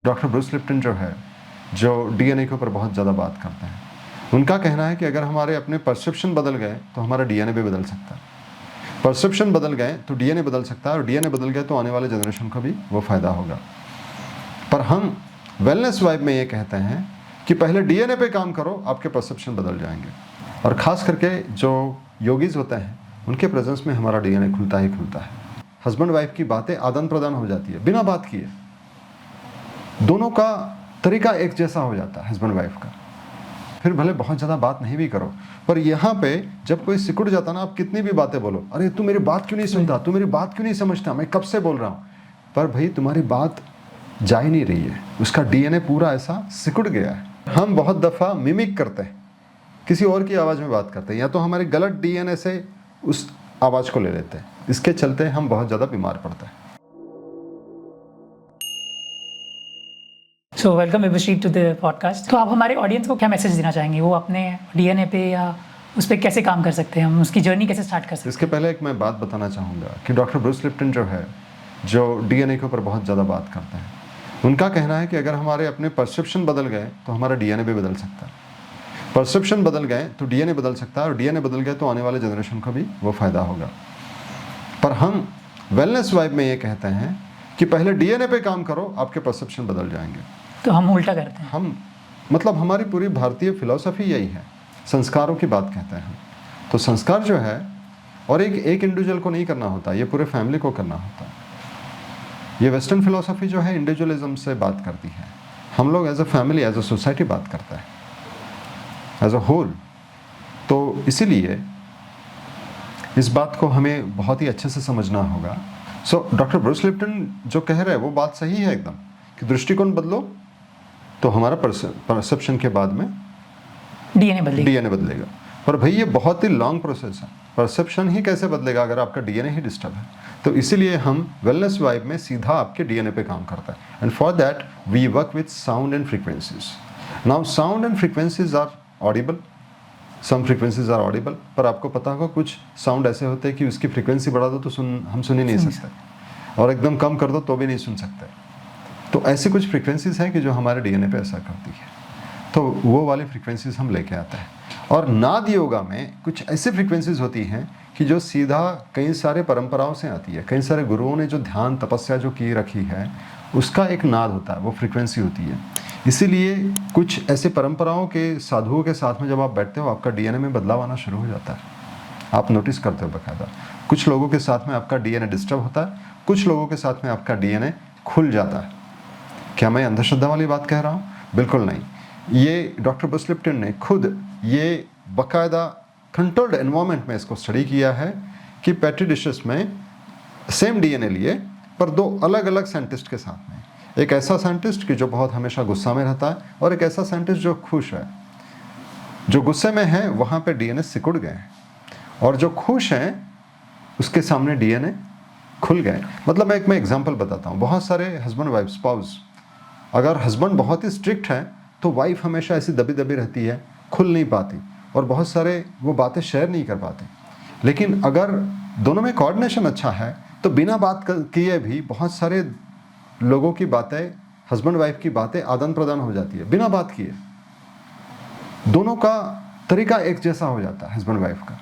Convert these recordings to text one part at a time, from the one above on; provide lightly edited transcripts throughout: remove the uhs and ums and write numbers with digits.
Doctor Bruce Lipton जो है, जो डीएनए के ऊपर बहुत ज़्यादा बात करते हैं, उनका कहना है कि अगर हमारे अपने परसेप्शन बदल गए तो हमारा डीएनए भी बदल सकता है। परसेप्शन बदल गए तो डीएनए बदल सकता है, और डीएनए बदल गए तो आने वाले जनरेशन को भी वो फ़ायदा होगा। पर हम वेलनेस वाइब में ये कहते हैं कि पहले डीएनए पे काम करो, आपके परसेप्शन बदल जाएंगे। और ख़ास करके जो योगीज़ होते हैं, उनके प्रेजेंस में हमारा डीएनए खुलता ही खुलता है। हस्बैंड वाइफ की बातें आदान प्रदान हो जाती है बिना बात किए। दोनों का तरीका एक जैसा हो जाता है हस्बैंड वाइफ का। फिर भले बहुत ज़्यादा बात नहीं भी करो, पर यहाँ पे जब कोई सिकुड़ जाता ना, आप कितनी भी बातें बोलो, अरे तू मेरी बात क्यों नहीं सुनता, तू मेरी बात क्यों नहीं समझता, मैं कब से बोल रहा हूँ, पर भाई तुम्हारी बात जा ही नहीं रही है। उसका डीएनए पूरा ऐसा सिकुड़ गया है। हम बहुत दफ़ा मिमिक करते हैं, किसी और की आवाज़ में बात करते हैं, या तो हमारे गलत डीएनए से उस आवाज़ को ले लेते हैं। इसके चलते हम बहुत ज़्यादा बीमार पड़ते हैं। So welcome Vibhushi to the podcast. तो आप हमारे ऑडियंस को क्या मैसेज देना चाहेंगे? वो अपने डीएनए पे या उस पर कैसे काम कर सकते हैं, हम उसकी जर्नी कैसे स्टार्ट कर सकते हैं? इसके पहले एक मैं बात बताना चाहूँगा कि डॉक्टर ब्रूस लिप्टन जो है, जो डीएनए के ऊपर बहुत ज़्यादा बात करते हैं, उनका कहना है कि अगर हमारे अपने परसेप्शन बदल गए तो हमारा डीएनए भी बदल सकता है। परसेप्शन बदल गए तो डीएनए बदल सकता है, और डीएनए बदल गए तो आने वाले जनरेशन को भी वो फ़ायदा होगा। पर हम वेलनेस वाइब में ये कहते हैं कि पहले डीएनए पे काम करो, आपके परसेप्शन बदल जाएंगे। तो हम उल्टा करते हैं। हमारी पूरी भारतीय फिलॉसफी यही है, संस्कारों की बात कहते हैं। तो संस्कार जो है, और एक इंडिविजुअल को नहीं करना होता, ये पूरे फैमिली को करना होता है। ये वेस्टर्न फिलॉसफी जो है इंडिविजुअलिज्म से बात करती है। हम लोग as a family, as a society बात करते हैं, एज अ होल। तो इसीलिए इस बात को हमें बहुत ही अच्छे से समझना होगा। सो डॉक्टर ब्रूस लिप्टन जो कह रहे हैं वो बात सही है एकदम, कि दृष्टिकोण बदलो तो हमारा परसेप्शन के बाद में डीएनए बदलेगा। पर भाई ये बहुत ही लॉन्ग प्रोसेस है। परसेप्शन ही कैसे बदलेगा अगर आपका डीएनए ही डिस्टर्ब है? तो इसीलिए हम वेलनेस वाइब में सीधा आपके डीएनए पे काम करता है। And for that we work with sound and frequencies. Now sound and frequencies are audible, some frequencies are audible, पर आपको पता होगा कुछ साउंड ऐसे होते हैं कि उसकी फ्रीक्वेंसी बढ़ा दो तो हम सुन ही नहीं सकते, और एकदम कम कर दो तो भी नहीं सुन सकते। तो ऐसी कुछ फ्रीक्वेंसीज हैं कि जो हमारे डीएनए पे असर करती है, तो वो वाली फ्रीक्वेंसीज हम लेके आते हैं। और नाद योगा में कुछ ऐसी फ्रीक्वेंसीज होती हैं कि जो सीधा कई सारे परंपराओं से आती है। कई सारे गुरुओं ने जो ध्यान तपस्या जो की रखी है, उसका एक नाद होता है, वो फ्रीक्वेंसी होती है। इसीलिए कुछ ऐसे परंपराओं के साधुओं के साथ में जब आप बैठते हो, आपका डीएनए में बदलाव आना शुरू हो जाता है। आप नोटिस करते हो बाकायदा। कुछ लोगों के साथ में आपका डीएनए डिस्टर्ब होता है, कुछ लोगों के साथ में आपका डीएनए खुल जाता है। क्या मैं अंधश्रद्धा वाली बात कह रहा हूँ? बिल्कुल नहीं। ये डॉक्टर ब्रूस लिप्टन ने खुद ये बाकायदा कंट्रोल्ड एनवायरनमेंट में इसको स्टडी किया है कि पेट्री डिशेस में सेम डीएनए लिए, पर दो अलग अलग साइंटिस्ट के साथ में। एक ऐसा साइंटिस्ट कि जो बहुत हमेशा गुस्सा में रहता है, और एक ऐसा साइंटिस्ट जो खुश है। जो गुस्से में है वहाँ पे डीएनए सिकुड़ गए, और जो खुश हैं उसके सामने डीएनए खुल गए। मतलब मैं एग्जांपल बताता हूँ। बहुत सारे हस्बैंड वाइफ स्पाउस, अगर हस्बैंड बहुत ही स्ट्रिक्ट है तो वाइफ हमेशा ऐसी दबी दबी रहती है, खुल नहीं पाती, और बहुत सारे वो बातें शेयर नहीं कर पाते। लेकिन अगर दोनों में कोऑर्डिनेशन अच्छा है तो बिना बात किए भी बहुत सारे लोगों की बातें, हस्बैंड वाइफ की बातें आदान प्रदान हो जाती है बिना बात किए। दोनों का तरीका एक जैसा हो जाता है हस्बैंड वाइफ का,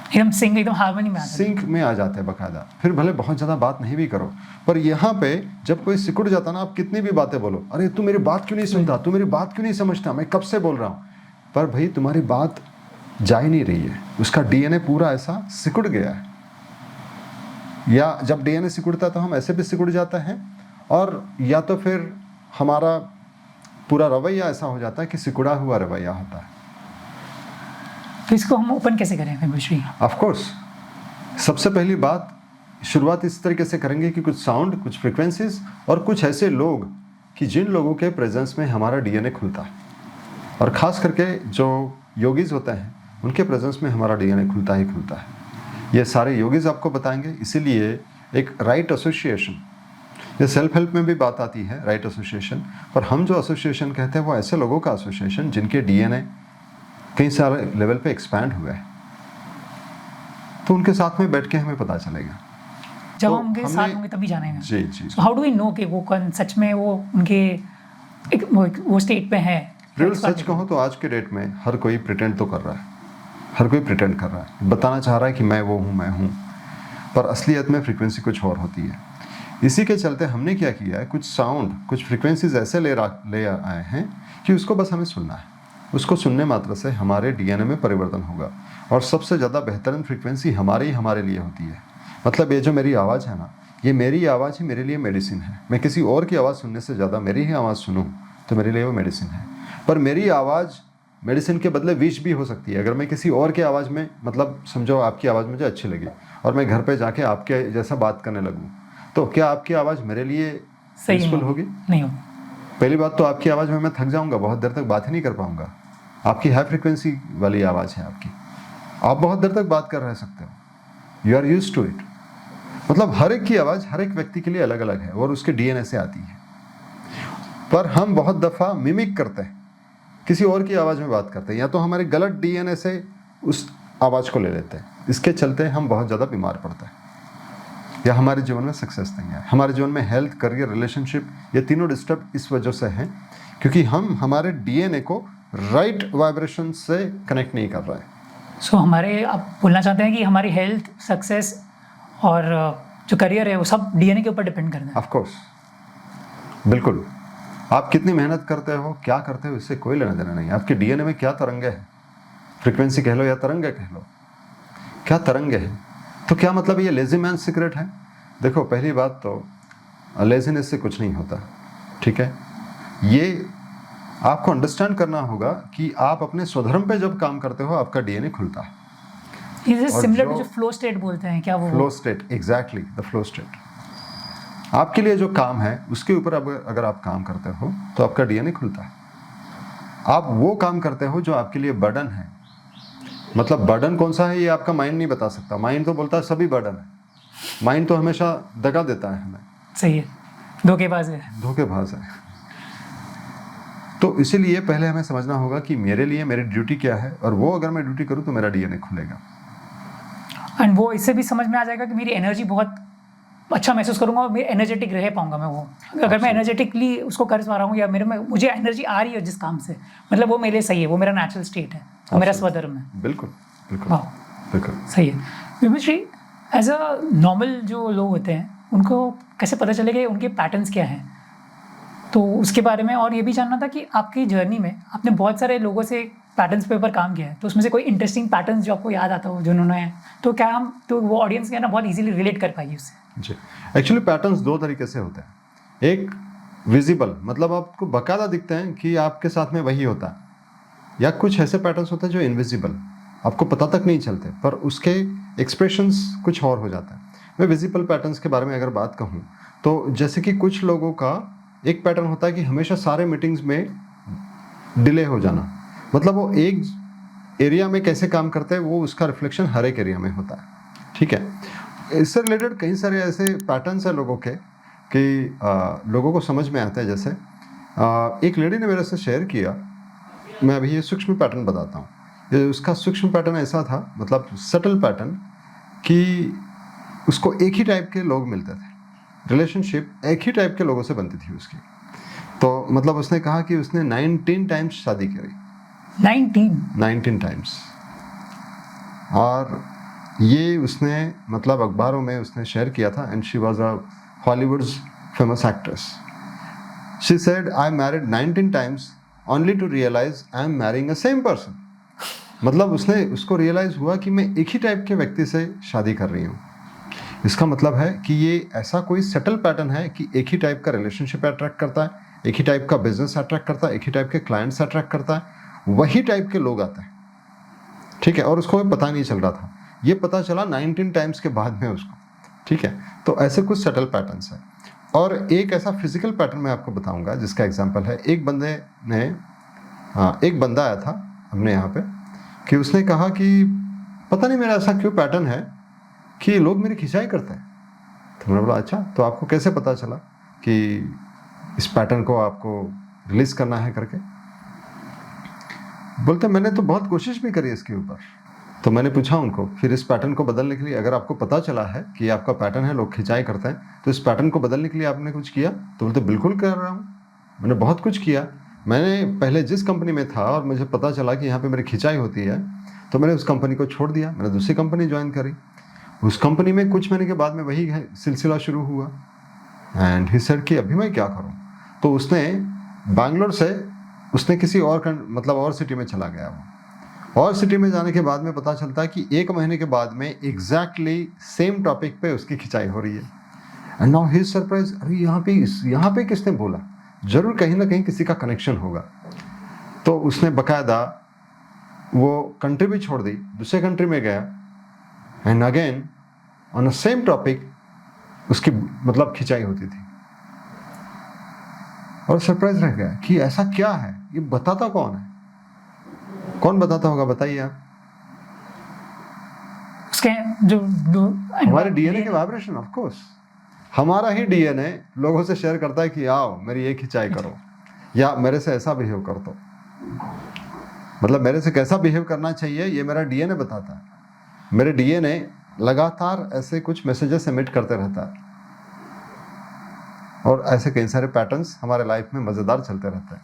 एकदम सिंक में आ जाते हैं बाकायदा। फिर भले बहुत ज़्यादा बात नहीं भी करो, पर यहाँ पे जब कोई सिकुड़ जाता ना, आप कितनी भी बातें बोलो, अरे तू मेरी बात क्यों नहीं सुनता, तू मेरी बात क्यों नहीं समझता, मैं कब से बोल रहा हूँ, पर भाई तुम्हारी बात जा ही नहीं रही है। उसका डीएनए पूरा ऐसा सिकुड़ गया है। या जब डीएनए सिकुड़ता है तो हम ऐसे भी सिकुड़ जाते हैं, और या तो फिर हमारा पूरा रवैया ऐसा हो जाता है कि सिकुड़ा हुआ रवैया होता है। तो इसको हम ओपन कैसे करें विभूषी? ऑफ कोर्स, सबसे पहली बात शुरुआत इस तरीके से करेंगे कि कुछ साउंड, कुछ फ्रीक्वेंसीज, और कुछ ऐसे लोग कि जिन लोगों के प्रेजेंस में हमारा डीएनए खुलता है। और ख़ास करके जो योगीज़ होते हैं, उनके प्रेजेंस में हमारा डीएनए खुलता ही खुलता है। ये सारे योगीज़ आपको बताएंगे। इसीलिए एक राइट एसोसिएशन, ये सेल्फ हेल्प में भी बात आती है, राइट एसोसिएशन, पर हम जो एसोसिएशन कहते हैं वो ऐसे लोगों का एसोसिएशन जिनके डीएनए कई सारे लेवल पे एक्सपैंड हुए हैं। तो उनके साथ में बैठ के हमें पता चलेगा। जब तो हम उनके साथ हमने- होंगे तभी जानेंगे। जी जी so how do we know कि वो कौन सच में वो उनके वो स्टेट पे है? रियल सच कहूँ तो आज के डेट में हर कोई प्रिटेंड तो कर रहा है, हर कोई प्रिटेंड कर रहा है, बताना चाह रहा है कि मैं वो हूँ, मैं हूँ, पर असलियत में फ्रीक्वेंसी कुछ और होती है। इसी के चलते हमने क्या किया है, कुछ साउंड, कुछ फ्रीक्वेंसीज ऐसे ले आए हैं कि उसको बस हमें सुनना है। उसको सुनने मात्र से हमारे डीएनए में परिवर्तन होगा, और सबसे ज़्यादा बेहतरीन फ्रीक्वेंसी हमारे लिए होती है। मतलब ये जो मेरी आवाज़ है ना, ये मेरी आवाज़ ही मेरे लिए मेडिसिन है। मैं किसी और की आवाज़ सुनने से ज़्यादा मेरी ही आवाज़ सुनूं तो मेरे लिए वो मेडिसिन है। पर मेरी आवाज़ मेडिसिन के बदले विष भी हो सकती है। अगर मैं किसी और की आवाज़ में, मतलब समझो आपकी आवाज़ मुझे अच्छी लगी और मैं घर पे जाके आपके जैसा बात करने लगूँ, तो क्या आपकी आवाज़ मेरे लिए सही यूजफुल होगी? नहीं हो। पहली बात तो आपकी आवाज़ में मैं थक जाऊंगा, बहुत देर तक बात ही नहीं कर पाऊंगा। आपकी हाई फ्रिक्वेंसी वाली आवाज़ है आपकी, आप बहुत देर तक बात कर रह सकते हो, you are use to it. मतलब हर एक की आवाज़ हर एक व्यक्ति के लिए अलग अलग है और उसके डीएनए से आती है। पर हम बहुत दफ़ा मिमिक करते हैं, किसी और की आवाज़ में बात करते हैं, या तो हमारे गलत डीएनए से उस आवाज़ को ले लेते हैं। इसके चलते हम बहुत ज़्यादा बीमार पड़ते हैं, या हमारे जीवन में सक्सेस नहीं है। हमारे जीवन में हेल्थ, करियर, रिलेशनशिप, ये तीनों डिस्टर्ब इस वजह से हैं क्योंकि हम हमारे डीएनए को राइट वाइब्रेशन से कनेक्ट नहीं कर रहे हैं। सो हमारे, आप बोलना चाहते हैं कि हमारी हेल्थ, सक्सेस और जो करियर है वो सब डीएनए के ऊपर डिपेंड करता है? ऑफ कोर्स, बिल्कुल। आप कितनी मेहनत करते हो, क्या करते हो, इससे कोई लेना देना नहीं है। आपके डीएनए में क्या तरंगे हैं, फ्रीक्वेंसी कह लो या तरंगे कह लो, क्या तरंगे हैं, तो क्या मतलब ये लेजी मैन सीक्रेट है? देखो, पहली बात तो लेजीनेस से कुछ नहीं होता, ठीक है। ये आपको अंडरस्टैंड करना होगा कि आप अपने स्वधर्म पे जब काम करते हो आपका डीएनए खुलता है। इज इट और सिमिलर टू जो जो फ्लो स्टेट बोलते हैं, क्या वो? Flow state, exactly the flow state. आपके लिए जो काम है उसके ऊपर अगर आप काम करते हो तो आपका डीएनए खुलता है। आप वो काम करते हो जो आपके लिए बर्डन है। मतलब बर्डन कौन सा है ये आपका माइंड नहीं बता सकता। माइंड तो बोलता है सभी बर्डन है, माइंड तो हमेशा दगा देता है हमें, सही है, धोखेबाज है। धोखेबाज है। तो इसीलिए पहले हमें समझना होगा कि मेरे लिए मेरी ड्यूटी क्या है, और वो अगर मैं ड्यूटी करूँ तो मेरा डीएनए खुलेगा। एंड वो इससे भी समझ में आ जाएगा कि मेरी एनर्जी बहुत अच्छा महसूस करूंगा और मैं एनर्जेटिक रह पाऊंगा। मैं वो, अगर मैं एनर्जेटिकली उसको कर पा रहा हूँ या मेरे में मुझे एनर्जी आ रही है जिस काम से, मतलब वो मेरे लिए सही है, वो मेरा नेचुरल स्टेट है, वो मेरा स्वधर्म है। बिल्कुल बिल्कुल वाह, बिल्कुल सही है। विमिश्री, एज अ नॉर्मल जो लोग होते हैं उनको कैसे पता चलेगा कि उनके पैटर्न्स क्या हैं? तो उसके बारे में और ये भी जानना था कि आपकी जर्नी में आपने बहुत सारे लोगों से पैटर्न्स पे ऊपर काम किया है, तो उसमें से कोई इंटरेस्टिंग पैटर्न्स जो आपको याद आता हो जो उन्होंने, तो क्या हम, तो वो ऑडियंस क्या ना बहुत इजीली रिलेट कर पाएगी उससे? जी, एक्चुअली पैटर्न्स दो तरीके से होते हैं। एक विजिबल, मतलब आपको बाकायदा दिखते हैं कि आपके साथ में वही होता है, या कुछ ऐसे पैटर्न्स होते हैं जो इनविजिबल, आपको पता तक नहीं चलते पर उसके एक्सप्रेशंस कुछ और हो जाते हैं। मैं विजिबल पैटर्न्स के बारे में अगर बात कहूँ तो जैसे कि कुछ लोगों का एक पैटर्न होता है कि हमेशा सारे मीटिंग्स में डिले हो जाना। मतलब वो एक एरिया में कैसे काम करते हैं वो उसका रिफ्लेक्शन हर एक एरिया में होता है, ठीक है। इससे रिलेटेड कई सारे ऐसे पैटर्न्स हैं लोगों के कि लोगों को समझ में आता है। जैसे एक लेडी ने मेरे से शेयर किया, मैं अभी ये सूक्ष्म पैटर्न बताता हूँ। ये उसका सूक्ष्म पैटर्न ऐसा था, मतलब सटल पैटर्न, कि उसको एक ही टाइप के लोग मिलते थे, रिलेशनशिप एक ही टाइप के लोगों से बनती थी उसकी। तो मतलब उसने कहा कि उसने 19 टाइम्स शादी करी। 19 टाइम्स। और ये उसने मतलब अखबारों में उसने शेयर किया था, and she was a Hollywood's famous actress. She said I married 19 times only to realise I am marrying a same person. मतलब उसको रियलाइज हुआ कि मैं एक ही टाइप के व्यक्ति से शादी कर रही हूँ। इसका मतलब है कि ये ऐसा कोई सेटल पैटर्न है कि एक ही टाइप का रिलेशनशिप अट्रैक्ट करता है, एक ही टाइप का बिजनेस अट्रैक्ट करता है, एक ही टाइप के क्लाइंट्स अट्रैक्ट करता है, वही टाइप के लोग आते हैं, ठीक है। और उसको पता नहीं चल रहा था, ये पता चला 19 टाइम्स के बाद में उसको, ठीक है। तो ऐसे कुछ सेटल पैटर्न्स हैं। और एक ऐसा फिजिकल पैटर्न मैं आपको बताऊंगा जिसका एग्जांपल है। एक बंदा आया था हमने यहाँ पे, कि उसने कहा कि पता नहीं मेरा ऐसा क्यों पैटर्न है कि लोग मेरी खिंचाई करते हैं। तो मैंने बोला अच्छा, तो आपको कैसे पता चला कि इस पैटर्न को आपको रिलीज करना है करके? बोलते मैंने तो बहुत कोशिश भी करी इसके ऊपर, तो मैंने पूछा उनको, फिर इस पैटर्न को बदलने के लिए, अगर आपको पता चला है कि आपका पैटर्न है, लोग खिंचाई करते हैं, तो इस पैटर्न को बदलने के लिए आपने कुछ किया? तो बोलते बिल्कुल कर रहा हूँ, मैंने बहुत कुछ किया। मैंने पहले जिस कंपनी में था और मुझे पता चला कि यहाँ पे मेरी खिंचाई होती है, तो मैंने उस कंपनी को छोड़ दिया, मैंने दूसरी कंपनी ज्वाइन करी। उस कंपनी में कुछ महीने के बाद में वही सिलसिला शुरू हुआ। एंड ही सेड कि अभी मैं क्या करूँ? तो उसने बैंगलोर से उसने किसी और मतलब और सिटी में चला गया वो। और सिटी में जाने के बाद में पता चलता है कि 1 महीने के बाद में एग्जैक्टली सेम टॉपिक पे उसकी खिंचाई हो रही है। And now he is surprise, अरे यहाँ पे किसने बोला? जरूर कहीं ना कहीं किसी का कनेक्शन होगा। तो उसने बकायदा वो कंट्री भी छोड़ दी, दूसरे कंट्री में गया, and again on a same topic उसकी मतलब खिंचाई होती थी। और सरप्राइज रह गया कि ऐसा क्या है, ये बताता कौन है? कौन बताता होगा, बताइए आप। उसके जो हमारे डीएनए के वाइब्रेशन, ऑफ कोर्स हमारा ही डीएनए लोगों से शेयर करता है कि आओ मेरी एक खिंचाई करो, या मेरे से ऐसा बिहेव कर दो। मतलब मेरे से कैसा बिहेव करना चाहिए ये मेरा डीएनए बताता है। मेरे डीएनए लगातार ऐसे कुछ मैसेजेस एमिट करते रहता है, और ऐसे कई सारे पैटर्न्स हमारे लाइफ में मजेदार चलते रहते हैं।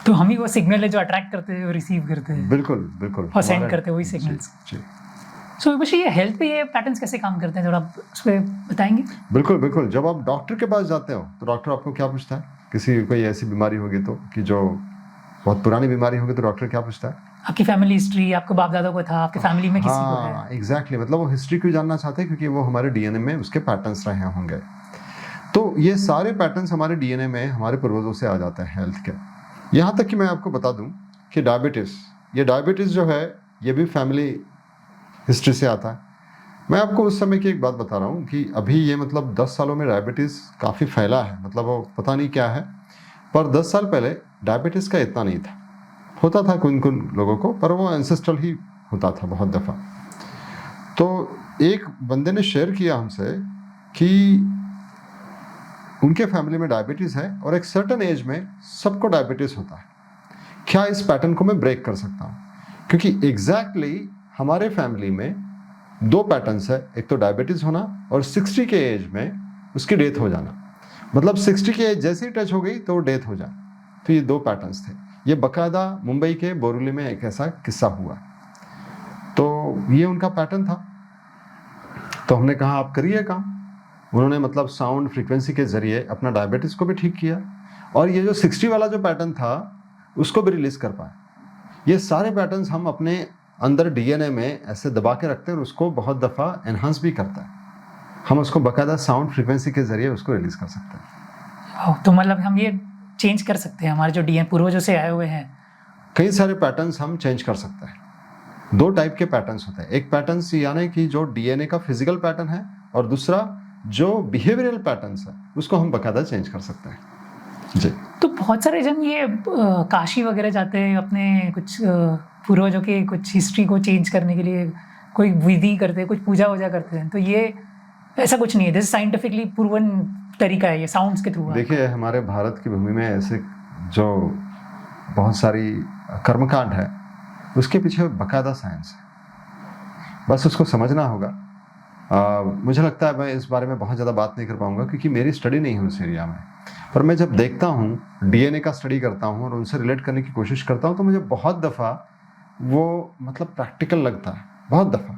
तो हम ही वो सिग्नल है जो अट्रैक्ट करते हैं और रिसीव करते हैं। बिल्कुल बिल्कुल, और सेंड करते हैं वही सिग्नल्स। जी। सो विभूषी, ये हेल्थ पे ये पैटर्न्स कैसे काम करते हैं, थोड़ा उस पर बताएंगे? बिल्कुल बिल्कुल। जब आप डॉक्टर के पास जाते हो तो डॉक्टर आपको क्या पूछता है? किसी कोई ऐसी बीमारी होगी तो, कि जो बहुत पुरानी बीमारी होगी, तो डॉक्टर क्या पूछता है? आपकी फैमिली हिस्ट्री, आपको बाप दादा को था, आपके फैमिली में किसी को है। हाँ एग्जैक्टली, मतलब वो हिस्ट्री क्यों जानना चाहते हैं? क्योंकि वो हमारे डीएनए में उसके पैटर्न्स रहे होंगे। तो ये सारे पैटर्न्स हमारे डीएनए में हमारे पूर्वजों से आ जाते हैं हेल्थ के। यहाँ तक कि मैं आपको बता दूं कि डायबिटीज़ जो है ये भी फैमिली हिस्ट्री से आता है। मैं आपको उस समय की एक बात बता रहा हूँ कि अभी ये मतलब 10 सालों में डायबिटीज़ काफ़ी फैला है, मतलब वो पता नहीं क्या है। पर 10 साल पहले डायबिटीज़ का इतना नहीं था, होता था कुछ लोगों को, पर वो एंसेस्ट्रल ही होता था बहुत दफ़ा। तो एक बंदे ने शेयर किया हमसे कि उनके फैमिली में डायबिटीज़ है और एक सर्टेन एज में सबको डायबिटीज़ होता है। क्या इस पैटर्न को मैं ब्रेक कर सकता हूँ? क्योंकि एग्जैक्टली हमारे फैमिली में 2 पैटर्न्स है, एक तो डायबिटीज़ होना और 60 के एज में उसकी डेथ हो जाना। मतलब 60 की एज जैसे ही टच हो गई तो वो डेथ हो जाए। तो ये 2 पैटर्न्स थे। ये बाकायदा मुंबई के बोरीवली में एक ऐसा किस्सा हुआ। तो ये उनका पैटर्न था। तो हमने कहा आप करिए काम। उन्होंने मतलब साउंड फ्रीक्वेंसी के ज़रिए अपना डायबिटीज़ को भी ठीक किया, और ये जो 60 वाला जो पैटर्न था उसको भी रिलीज़ कर पाए। ये सारे पैटर्न्स हम अपने अंदर डीएनए में ऐसे दबा के रखते हैं और उसको बहुत दफ़ा एनहांस भी करता है। हम उसको बाकायदा साउंड फ्रीक्वेंसी के ज़रिए उसको रिलीज़ कर सकते हैं। तो मतलब हम ये चेंज कर सकते हैं, हमारे जो डीएनए पूर्वजों से आए हुए हैं। कई सारे पैटर्न्स हम चेंज कर सकते हैं। 2 टाइप के पैटर्न्स होते हैं। एक पैटर्न्स यानी कि जो डीएनए का फिजिकल पैटर्न है, और दूसरा जो बिहेवियरल पैटर्न्स है उसको हम बाकायदा चेंज कर सकते हैं। जी। तो बहुत सारे जन ये काशी वगैरह जाते हैं अपने कुछ पूर्वजों के कुछ हिस्ट्री को चेंज करने के लिए, कोई विधि करते हैं, कुछ पूजा वूजा करते हैं। तो ये ऐसा कुछ नहीं है, दिस साइंटिफिकली प्रूवन तरीका है, ये साउंड्स के थ्रू। देखिए हमारे भारत की भूमि में ऐसे जो बहुत सारी कर्मकांड है उसके पीछे बाकायदा साइंस है, बस उसको समझना होगा। मुझे लगता है मैं इस बारे में बहुत ज़्यादा बात नहीं कर पाऊँगा क्योंकि मेरी स्टडी नहीं है उस एरिया में। पर मैं जब देखता हूँ, डीएनए का स्टडी करता हूँ और उनसे रिलेट करने की कोशिश करता हूँ, तो मुझे बहुत दफ़ा वो मतलब प्रैक्टिकल लगता है, बहुत दफ़ा।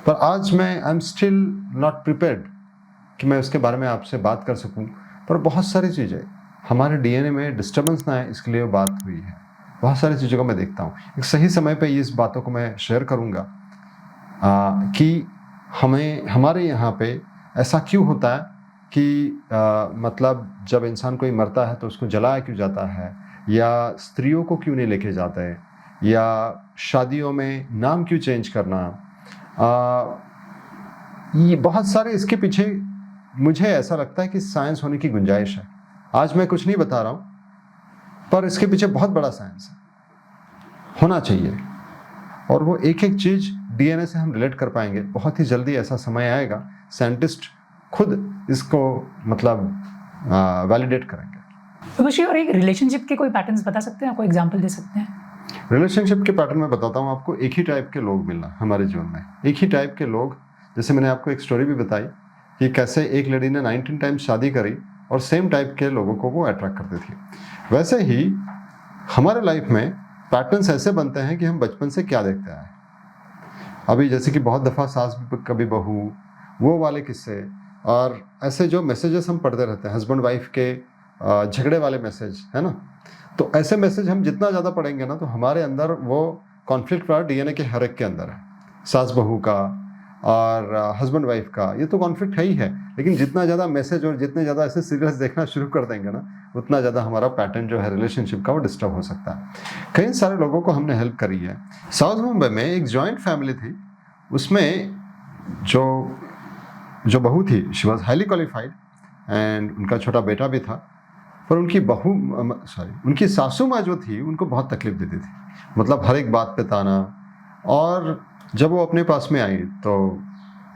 पर आज मैं I am still not prepared कि मैं उसके बारे में आपसे बात कर सकूं। पर बहुत सारी चीज़ें हमारे डीएनए में डिस्टर्बेंस ना है, इसके लिए बात हुई है। बहुत सारी चीज़ों को मैं देखता हूँ। एक सही समय पे इस बातों को मैं शेयर करूँगा कि हमारे यहाँ पे ऐसा क्यों होता है कि मतलब जब इंसान कोई मरता है तो उसको जलाया क्यों जाता है, या स्त्रियों को क्यों नहीं लेके जाते हैं, या शादियों में नाम क्यों चेंज करना। ये बहुत सारे इसके पीछे मुझे ऐसा लगता है कि साइंस होने की गुंजाइश है। आज मैं कुछ नहीं बता रहा हूँ, पर इसके पीछे बहुत बड़ा साइंस है, होना चाहिए। और वो एक एक चीज़ डीएनए से हम रिलेट कर पाएंगे। बहुत ही जल्दी ऐसा समय आएगा, साइंटिस्ट खुद इसको मतलब वैलिडेट करेंगे। विभूषी, और एक रिलेशनशिप के कोई पैटर्न्स बता सकते हैं, कोई एग्जांपल दे सकते हैं? रिलेशनशिप के पैटर्न में बताता हूँ आपको। एक ही टाइप के लोग मिलना हमारे जीवन में, एक ही टाइप के लोग। जैसे मैंने आपको एक स्टोरी भी बताई कि कैसे एक लेडी ने 19 टाइम्स शादी करी और सेम टाइप के लोगों को वो अट्रैक्ट करती थी। वैसे ही हमारे लाइफ में पैटर्न्स ऐसे बनते हैं कि हम बचपन से क्या देखते आए। अभी जैसे कि बहुत दफ़ा सास कभी बहू, वो वाले किस्से और ऐसे जो मैसेजेस हम पढ़ते रहते हैं, हस्बैंड वाइफ के झगड़े वाले मैसेज, है ना। तो ऐसे मैसेज हम जितना ज़्यादा पढ़ेंगे ना, तो हमारे अंदर वो कॉन्फ्लिक्ट वाला डीएनए के हर एक के अंदर है। सास बहू का और हस्बैंड वाइफ का ये तो कॉन्फ्लिक्ट है ही है, लेकिन जितना ज़्यादा मैसेज और जितने ज़्यादा ऐसे सीरियल्स देखना शुरू कर देंगे ना, उतना ज़्यादा हमारा पैटर्न जो है रिलेशनशिप का वो डिस्टर्ब हो सकता है। कई सारे लोगों को हमने हेल्प करी है। साउथ मुंबई में एक जॉइंट फैमिली थी, उसमें जो बहू थी she was highly qualified and उनका छोटा बेटा भी था, पर उनकी सासू माँ जो थी उनको बहुत तकलीफ देती थी, मतलब हर एक बात पे ताना। और जब वो अपने पास में आई तो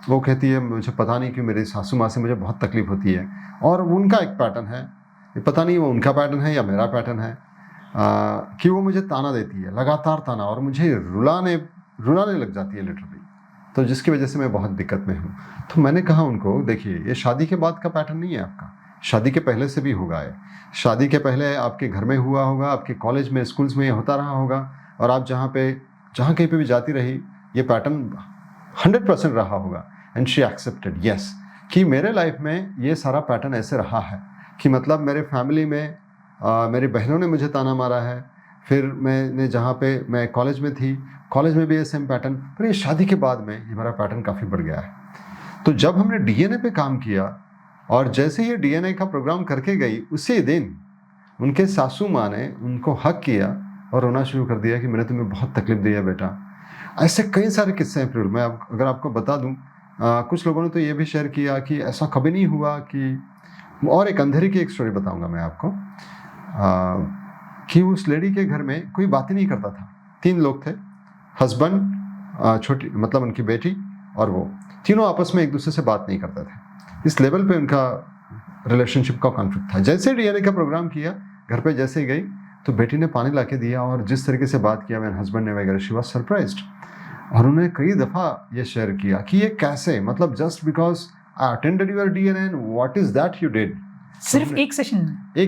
वो कहती है मुझे पता नहीं क्यों मेरी सासू माँ से मुझे बहुत तकलीफ होती है। और उनका एक पैटर्न है, पता नहीं वो उनका पैटर्न है या मेरा पैटर्न है, कि वो मुझे ताना देती है, लगातार ताना, और मुझे रुलाने लग जाती है लिटरली। तो जिसकी वजह से मैं बहुत दिक्कत में हूँ। तो मैंने कहा उनको, देखिए ये शादी के बाद का पैटर्न नहीं है आपका, शादी के पहले से भी होगा है। शादी के पहले आपके घर में हुआ होगा, आपके कॉलेज में, स्कूल्स में ये होता रहा होगा, और आप जहाँ कहीं पे भी जाती रही ये पैटर्न 100% रहा होगा। एंड शी एक्सेप्टेड, यस, कि मेरे लाइफ में ये सारा पैटर्न ऐसे रहा है कि मतलब मेरे फैमिली में मेरी बहनों ने मुझे ताना मारा है, फिर मैंने जहाँ पे मैं कॉलेज में थी, कॉलेज में भी ये सेम पैटर्न, पर ये शादी के बाद में ये मेरा पैटर्न काफ़ी बढ़ गया है। तो जब हमने डीएनए पे काम किया और जैसे ही डीएनए का प्रोग्राम करके गई, उसी दिन उनके सासू माँ ने उनको हक किया और रोना शुरू कर दिया कि मैंने तुम्हें बहुत तकलीफ दी है बेटा। ऐसे कई सारे किस्से हैं। फिर मैं अगर आपको बता दूं, कुछ लोगों ने तो ये भी शेयर किया कि ऐसा कभी नहीं हुआ कि, और एक अंधेरी की एक स्टोरी बताऊंगा मैं आपको, कि उस लेडी के घर में कोई बात ही नहीं करता था। 3 लोग थे, हस्बैंड, छोटी मतलब उनकी बेटी और वो, तीनों आपस में एक दूसरे से बात नहीं करते थे। इस लेवल पे उनका रिलेशनशिप का कॉन्फ्लिक्ट था। जैसे डीएनए का प्रोग्राम किया, घर पे जैसे ही गई तो बेटी ने पानी लाके दिया और जिस तरीके से बात किया मेरे हस्बैंड ने वगैरह, शी वाज सरप्राइज्ड। और उन्होंने कई दफ़ा ये शेयर किया कि ये कैसे, मतलब just because I attended your DNA, what is that you did. सिर्फ एक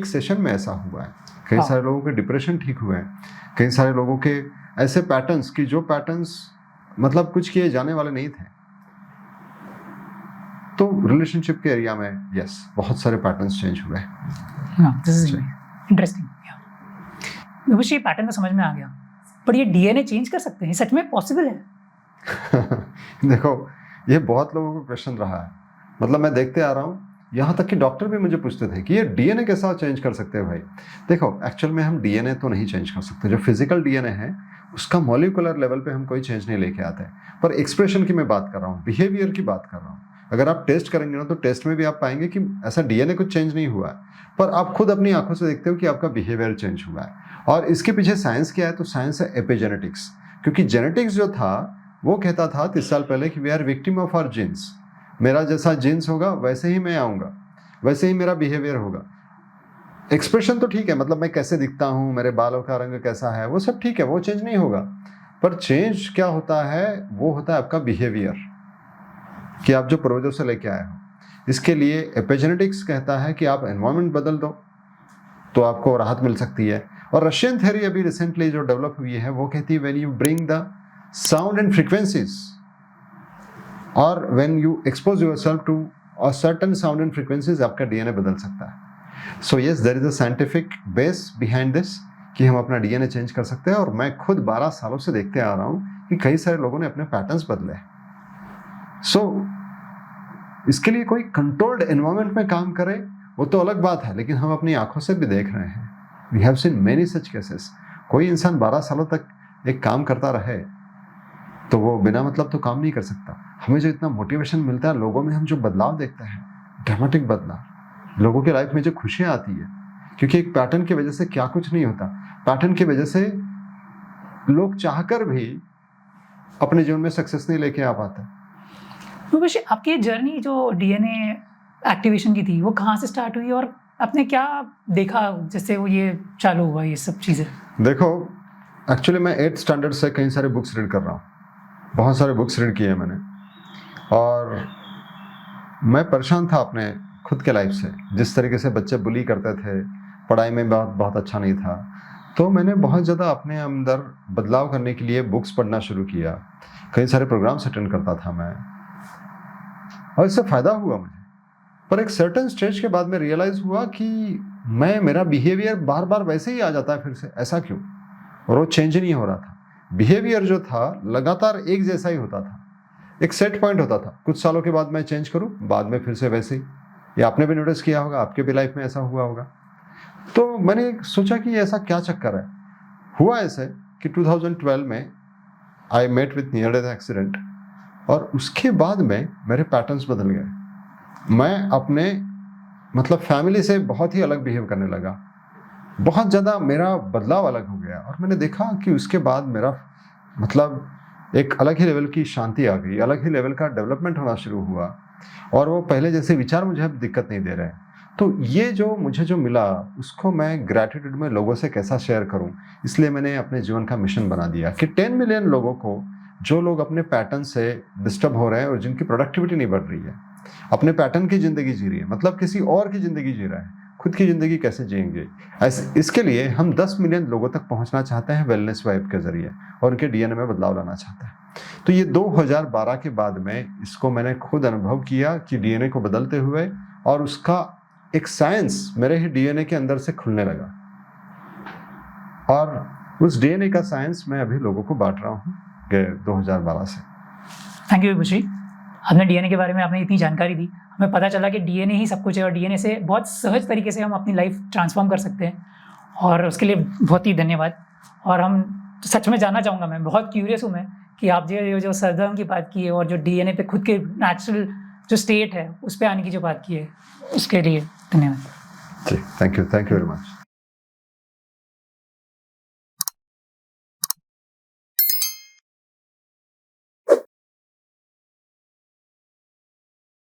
सेशन में ऐसा हुआ है। कई सारे लोगों के डिप्रेशन ठीक हुए हैं, कई सारे लोगों के ऐसे पैटर्न्स कि जो पैटर्न्स मतलब कुछ किए जाने वाले नहीं थे। तो रिलेशनशिप के एरिया में यस, बहुत सारे पैटर्न्स चेंज हुए। This is interesting. मुझे ये पैटर्न तो समझ में आ गया, पर ये डीएनए चेंज कर सकते हैं, सच में पॉसिबल है? देखो, ये बहुत लोगों को क्वेश्चन रहा है, मतलब मैं देखते आ रहा हूँ, यहाँ तक कि डॉक्टर भी मुझे पूछते थे कि ये डीएनए कैसा चेंज कर सकते हैं भाई। देखो, एक्चुअल में हम डीएनए तो नहीं चेंज कर सकते, जो फिजिकल डीएनए है उसका मॉलिक्यूलर लेवल पे हम कोई चेंज नहीं लेके आते, पर एक्सप्रेशन की मैं बात कर रहा हूँ, बिहेवियर की बात कर रहा हूँ। अगर आप टेस्ट करेंगे ना, तो टेस्ट में भी आप पाएंगे कि ऐसा डीएनए कुछ चेंज नहीं हुआ है, पर आप खुद अपनी आंखों से देखते हो कि आपका बिहेवियर चेंज हुआ है। और इसके पीछे साइंस क्या है? तो साइंस है एपिजेनेटिक्स, क्योंकि जेनेटिक्स जो था वो कहता था 30 साल पहले कि we are victim of our genes. मेरा जैसा जीन्स होगा वैसे ही मैं आऊँगा, वैसे ही मेरा बिहेवियर होगा। एक्सप्रेशन तो ठीक है, मतलब मैं कैसे दिखता हूँ, मेरे बालों का रंग कैसा है, वो सब ठीक है, वो चेंज नहीं होगा। पर चेंज क्या होता है? वो होता है आपका बिहेवियर, कि आप जो पूर्वजों से लेके आए हो। इसके लिए एपिजेनेटिक्स कहता है कि आप एनवायरनमेंट बदल दो तो आपको राहत मिल सकती है। और रशियन थ्योरी अभी रिसेंटली जो डेवलप हुई है वो कहती है when you bring the sound and frequencies, और when you expose yourself to a certain sound and frequencies, आपका डीएनए बदल सकता है। So yes, there is a scientific base behind this कि हम अपना डीएनए चेंज कर सकते हैं। और मैं खुद 12 सालों से देखते आ रहा हूँ कि कई सारे लोगों ने अपने पैटर्न्स बदले। सो इसके लिए कोई कंट्रोल्ड एनवायरनमेंट में काम करे वो तो अलग बात है, लेकिन हम अपनी आंखों से भी देख रहे हैं, we have seen many such cases. कोई इंसान 12 सालों तक एक काम करता रहे तो वो बिना मतलब तो काम नहीं कर सकता। हमें जो इतना मोटिवेशन मिलता है, लोगों में हम जो बदलाव देखते हैं, ड्रामेटिक बदलाव, लोगों के लाइफ में जो खुशियाँ आती है, क्योंकि एक पैटर्न की वजह से क्या कुछ नहीं होता, पैटर्न की वजह से लोग चाहकर भी अपने जीवन में सक्सेस नहीं लेके आ पाते। तो वैसे आपकी जर्नी जो डीएनए एक्टिवेशन की थी वो कहाँ से स्टार्ट हुई और आपने क्या देखा जिससे वो ये चालू हुआ, ये सब चीज़ें? देखो, एक्चुअली मैं 8th स्टैंडर्ड से कई सारे बुक्स रीड कर रहा हूँ, बहुत सारे बुक्स रीड किए हैं मैंने, और मैं परेशान था अपने खुद के लाइफ से। जिस तरीके से बच्चे बुली करते थे, पढ़ाई में बहुत अच्छा नहीं था, तो मैंने बहुत ज़्यादा अपने अंदर बदलाव करने के लिए बुक्स पढ़ना शुरू किया। कई सारे प्रोग्राम्स अटेंड करता था मैं, और इससे फ़ायदा हुआ मुझे। पर एक सर्टेन स्टेज के बाद में रियलाइज़ हुआ कि मेरा बिहेवियर बार बार वैसे ही आ जाता है फिर से, ऐसा क्यों? और वो चेंज नहीं हो रहा था। बिहेवियर जो था लगातार एक जैसा ही होता था, एक सेट पॉइंट होता था। कुछ सालों के बाद मैं चेंज करूं, बाद में फिर से वैसे ही। ये आपने भी नोटिस किया होगा, आपके भी लाइफ में ऐसा हुआ होगा। तो मैंने सोचा कि ऐसा क्या चक्कर है। हुआ ऐसे कि 2012 में I met with near death accident, और उसके बाद में मेरे पैटर्न्स बदल गए। मैं अपने फैमिली से बहुत ही अलग बिहेव करने लगा, बहुत ज़्यादा मेरा बदलाव अलग हो गया। और मैंने देखा कि उसके बाद मेरा एक अलग ही लेवल की शांति आ गई, अलग ही लेवल का डेवलपमेंट होना शुरू हुआ, और वो पहले जैसे विचार मुझे अब दिक्कत नहीं दे रहे। तो ये जो मुझे मिला, उसको मैं ग्रैटिट्यूड में लोगों से कैसा शेयर करूं, इसलिए मैंने अपने जीवन का मिशन बना दिया कि 10 मिलियन लोगों को, जो लोग अपने पैटर्न से डिस्टर्ब हो रहे हैं और जिनकी प्रोडक्टिविटी नहीं बढ़ रही है, अपने पैटर्न की ज़िंदगी जी रही है, किसी और की ज़िंदगी जी रहा है, खुद की ज़िंदगी कैसे जिएंगे। इसके लिए हम 10 मिलियन लोगों तक पहुंचना चाहते हैं वेलनेस वाइब के ज़रिए, और उनके डीएनए में बदलाव लाना चाहते हैं। तो ये 2012 के बाद में इसको मैंने खुद अनुभव किया कि डीएनए को बदलते हुए, और उसका एक साइंस मेरे ही डीएनए के अंदर से खुलने लगा, और उस डीएनए का साइंस मैं अभी लोगों को बांट रहा हूँ 2012 से। थैंक यू विभूषी, आपने डीएनए के बारे में आपने इतनी जानकारी दी। हमें पता चला कि डीएनए ही सब कुछ है, और डीएनए से बहुत सहज तरीके से हम अपनी लाइफ ट्रांसफॉर्म कर सकते हैं, और उसके लिए बहुत ही धन्यवाद। और हम सच में जानना चाहूँगा, मैं बहुत क्यूरियस हूँ मैं कि आप जो सरदर्म की बात की है, और जो डीएनए पे खुद के नेचुरल जो स्टेट है उस पर आने की जो बात की है, उसके लिए धन्यवाद। जी, थैंक यू वेरी मच।